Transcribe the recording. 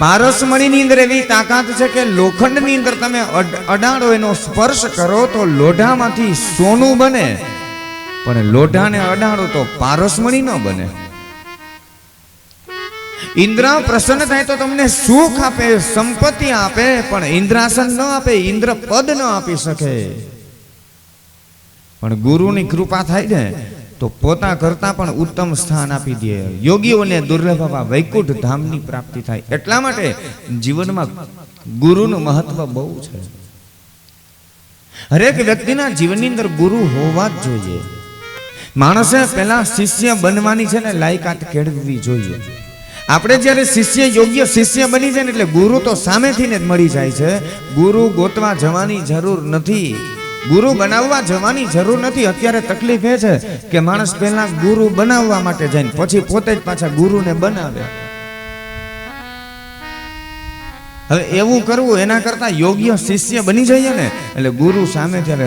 પારસમણીની અંદર એવી તાકાત છે કે લોખંડની અંદર તમે અડાડો, એનો સ્પર્શ કરો તો લોઢામાંથી સોનું બને, પણ લોઢાને અડાડો તો પારસમણી ન બને. ઇન્દ્ર પ્રસન્ન થાય તો તમને સુખ આપે, સંપત્તિ આપે, પણ ઇન્દ્રાસન ન આપે, ઇન્દ્ર પદ ન આપી શકે. પણ ગુરુની કૃપા થાય ને તો પોતા કરતા પણ ઉત્તમ સ્થાન આપી દે. યોગીઓને દુર્લભ વૈકુંઠ ધામની પ્રાપ્તિ થાય. એટલા માટે જીવનમાં ગુરુનું મહત્વ બહુ છે. હરેક વ્યક્તિના જીવનની અંદર ગુરુ હોવા જ જોઈએ. માણસે પહેલા શિષ્ય બનવાની છે ને લાયકાત કેળવવી જોઈએ. આપણે જ્યારે શિષ્ય યોગ્ય શિષ્ય બની જાય ને એટલે ગુરુ તો સામેથી જ મળી જાય છે. ગુરુ ગોતવા જવાની જરૂર નથી, ગુરુ બનાવવા જવાની જરૂર નથી. અત્યારે તકલીફ એ છે કે માણસ પહેલા ગુરુ બનાવવા માટે જાય ને પછી પોતે જ પાછા ગુરુને બનાવે. હવે એવું કરવું એના કરતા યોગ્ય શિષ્ય બની જઈએ ને એટલે ગુરુ સામે ત્યારે